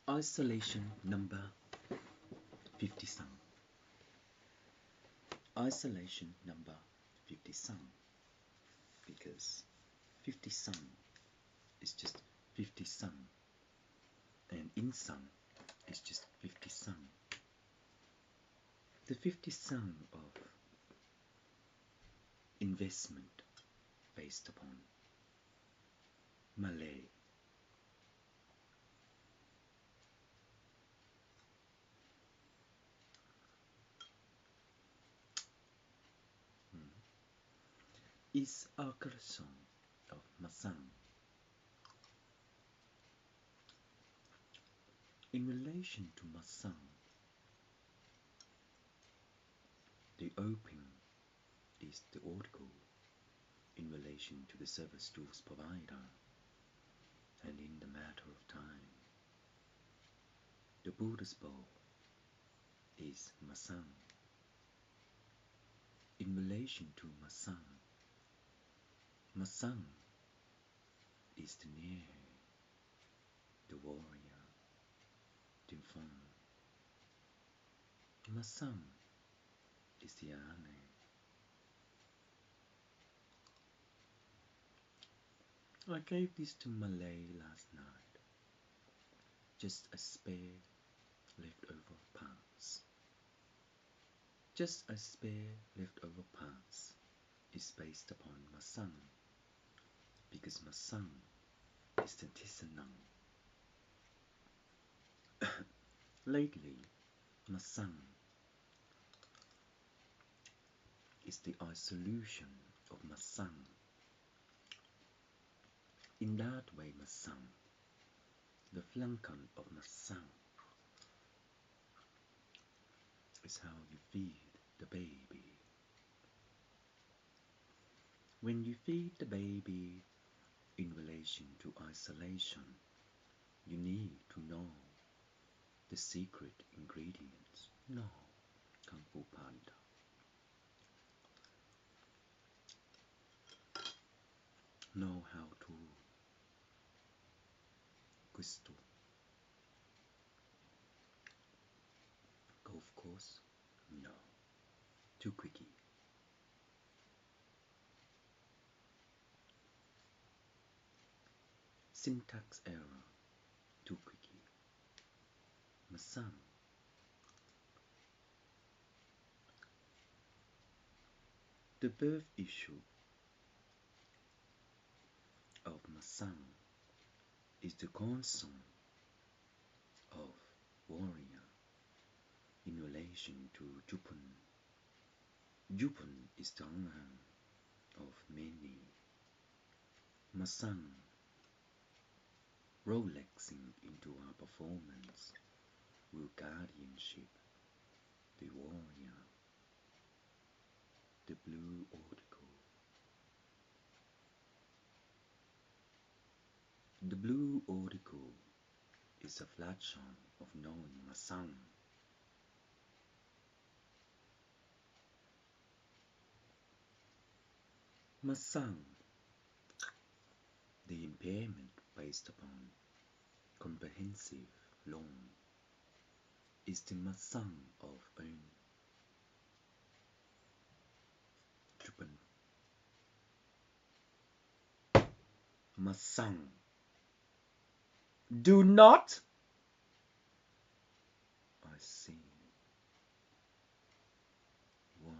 Isolation number 50 sum. Isolation number 50 sum, because 50 sum is just 50 sum, and in sum is just 50 sum. The 50 sum of investment based upon Malay. Is a corazon of Masung. In relation to Masung, the open is the article in relation to the service tools provider, and in the matter of time, the Buddha's bowl is Masung. In relation to Masung, Masung is the near, the warrior, the fun. Masung is the ane. I gave this to Malay last night, just a spare leftover parts. Just a spare leftover parts is based upon Masung, because Masung is the Tisanang. Lately, Masung is the isolation of Masung. In that way, Masung, the flankan of Masung, is how you feed the baby. When you feed the baby in relation to isolation, you need to know the secret ingredients. No, Kung Fu Panda. Know how to gusto. Golf course? No. Too quickie. Syntax error. Too quickie. Masung. The birth issue of Masung is the concern of warrior in relation to Jupun. Jupun is the anghang of many. Masung, Rolexing into our performance, will guardianship the warrior, the blue article. The blue article is a flagship of knowing Masung. Masung, the impairment based upon comprehensive loan, is the Masung of own Jupan. Masung. Do not. I see. Warrior.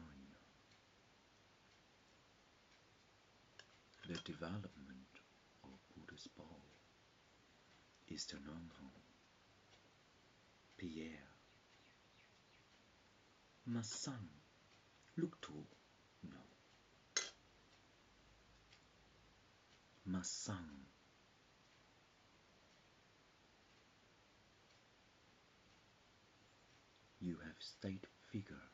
The development of Buddha's bowl is the non-home. Pierre. Masung. Look to. No. Masung. You have state figure,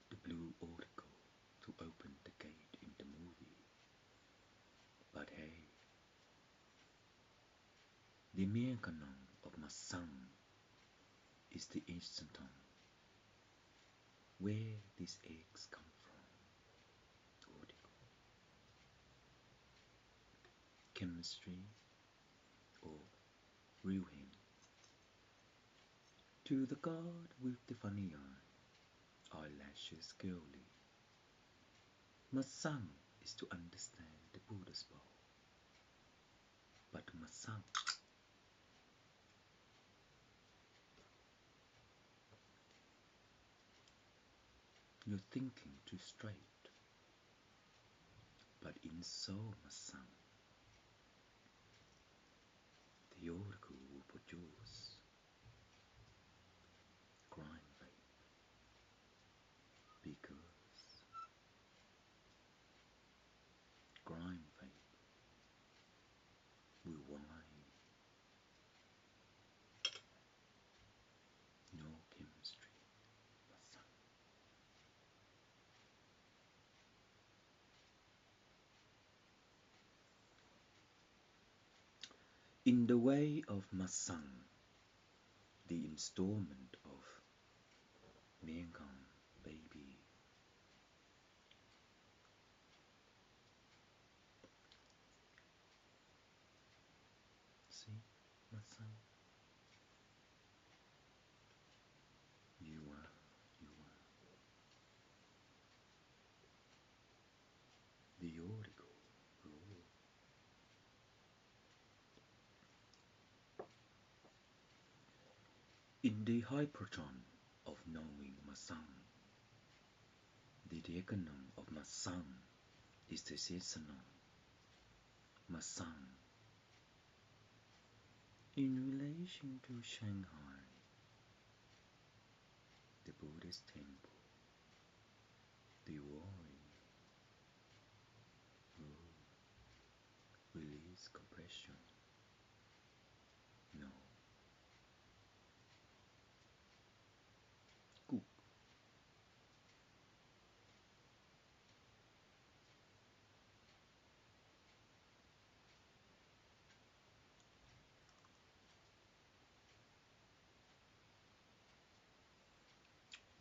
the blue article, to open the gate in the movie. But hey, the mere canon of Masung is the instanton. Where these eggs come from? Article. Chemistry or real him. To the god with the funny eye, eyelashes girly. Masung is to understand the Buddha's bow. But Masung, you're thinking too straight. But in so Masung, the oracle will produce crime rape, because crime rape will wine no chemistry, Masung. In the way of Masung, the installment of Miangang baby. See, Masung, you are. The oracle rule. In the hyperton of knowing Masung, the diagonal of Masung is the seasonal Masung in relation to Shanghai, the Buddhist temple, the warrior rule, release compression. No. Cook.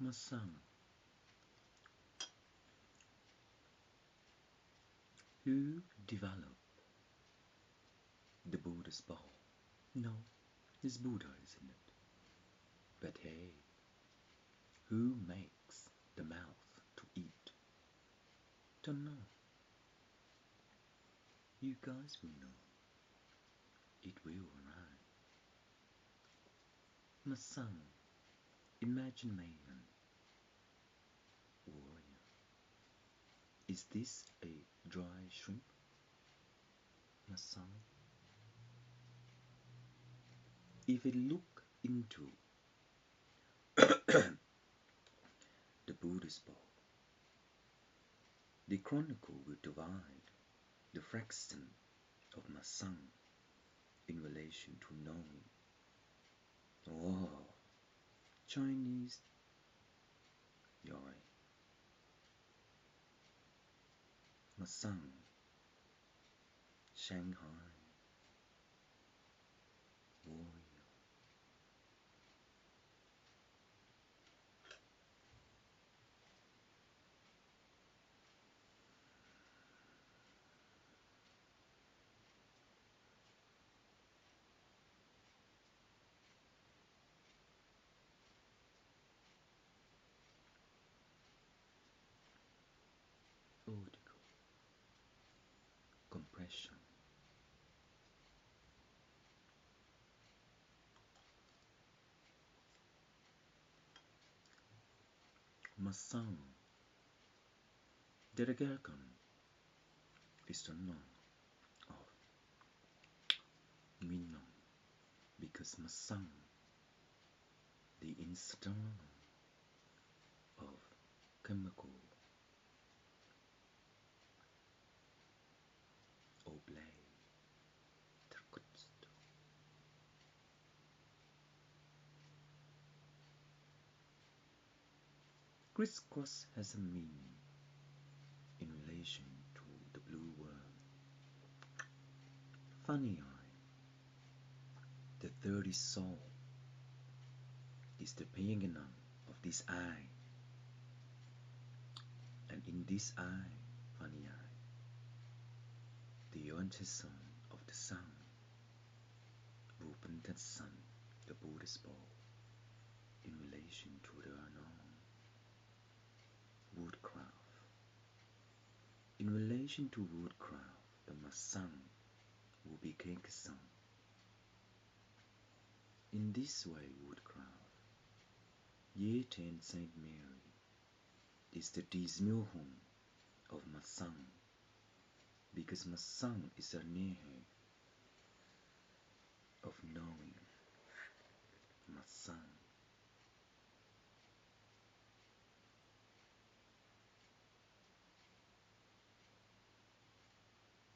Masung, who developed the Buddha's bow? No, it's Buddha, isn't it? But hey, who makes the mouth to eat? Don't know. You guys will know. It will arrive. Masung, imagine mayhem. Warrior. Is this a dry shrimp? Masung. If we look into the Buddhist bow, the chronicle will divide the fraction of Masung in relation to knowing. Oh, Chinese yoi. Masung, Shanghai, warrior. Vertical compression. Masung, the dragon is the name of Minong, because Masung, the instance of chemical oblay Terkutst. Crisscross has a meaning in relation to the blue worm. Funny eye, the 30 soul, is the pinyin of this eye, and in this eye, funny eye, the antisun of the sun, Bupantatsan, the Buddha's bowl, in relation to the unknown, woodcraft. In relation to woodcraft, the Masung will be Kekasang. In this way, woodcraft, Ye Ten Saint Mary is the Dismilhung of Masung, because Masung is a nehe of knowing Masung.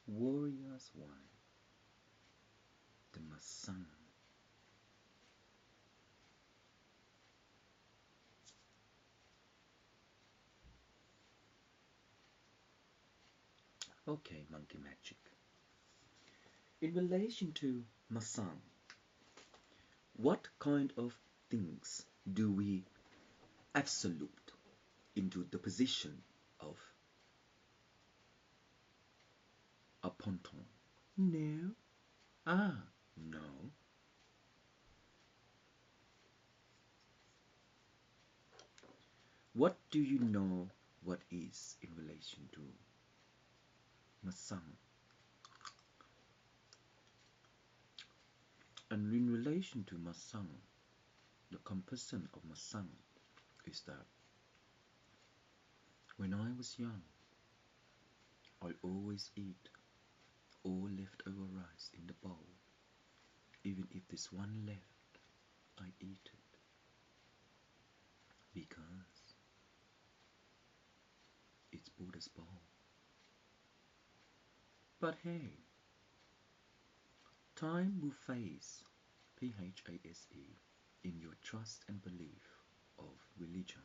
Warrior's wife, the Masung. Okay, monkey magic. In relation to Masung, what kind of things do we absolute into the position of a ponton? No. Ah, no. What do you know what is in relation to Masang? And in relation to Masang, the composition of Masang is that when I was young, I always eat all leftover rice in the bowl. Even if there's one left, I eat it because it's Buddha's bowl. But hey, time will phase, P-H-A-S-E, in your trust and belief of religion,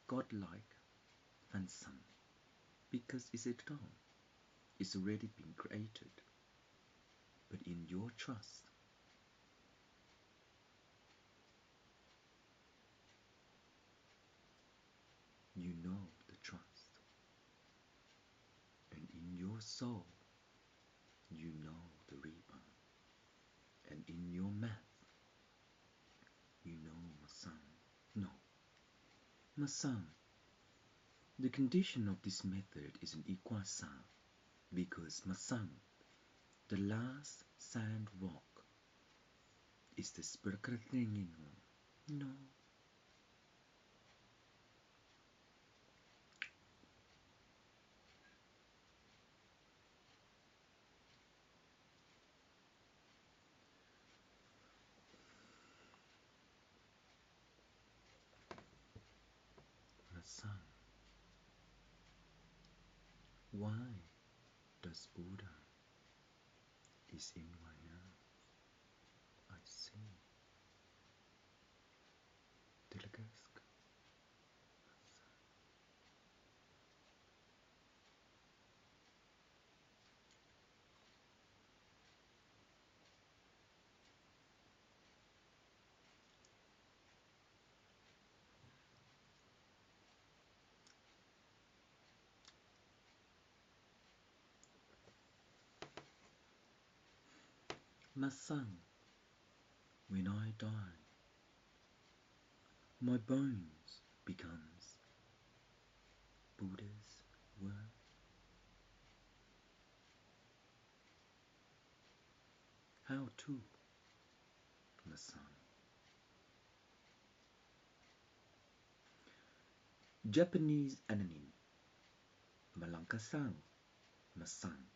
godlike Fansan, because it's eternal, it's already been created. But in your trust, you know the trust, and in your soul, you know the rebound, and in your math, you know Masang. No, Masang. The condition of this method is an Ikwasa, because Masang, the last sand rock, is the Spirakathingin. No. Masang. Why does Buddha is in Waya? I see. Dilgask. Masang, when I die, my bones becomes Buddha's word. How to, Masang? Japanese anonym, Malankasang, Masang.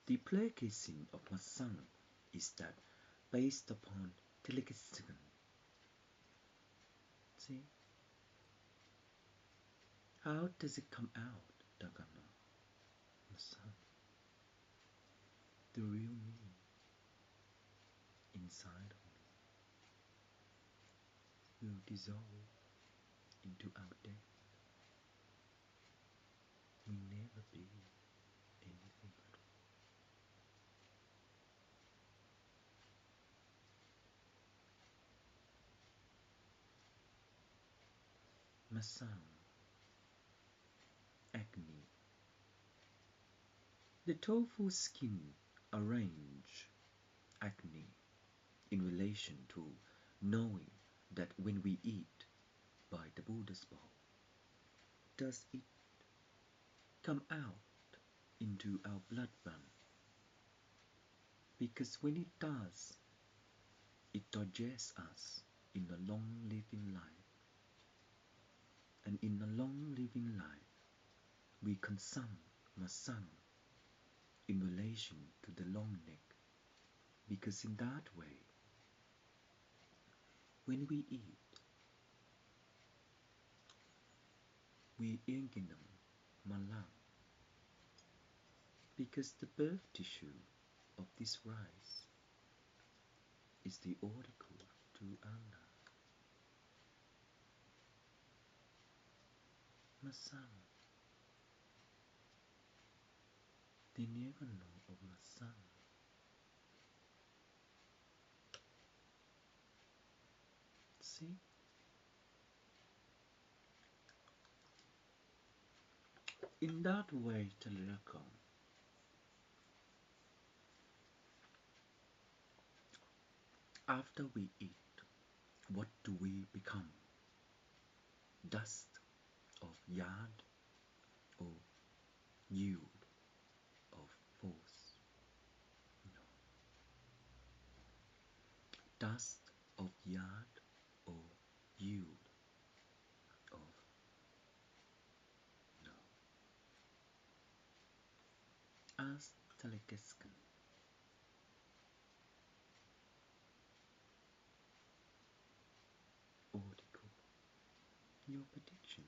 The placation of Masang is that based upon Telikasigan. See? How does it come out, Dagana? Masang. The real me inside of me will dissolve into our death. We never be anything at all. Masang, acne. The tofu skin arrange acne in relation to knowing that when we eat by the Buddha's bowl, does it come out into our blood run? Because when it does, it digests us in a long living life. And in a long living life, we consume Masung in relation to the long neck. Because in that way, when we eat, we inginem malang. Because the birth tissue of this rice is the oracle to Allah. Masung. They never know of Masung. See? In that way, Teleko, after we eat, what do we become? Dust of yard or yield of force? No. Dust of yard or yield of no. As Telekeskan, article, your prediction.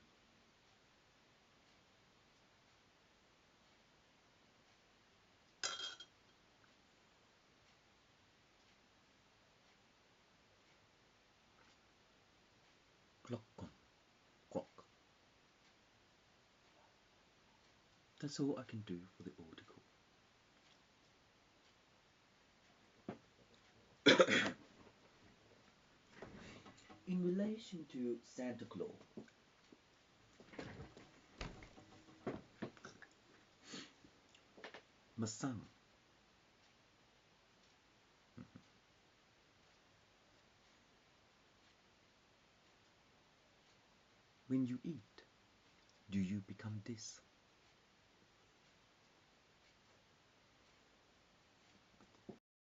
Clock. That's all I can do for the article. In relation to Santa Claus, Masung. When you eat, do you become this?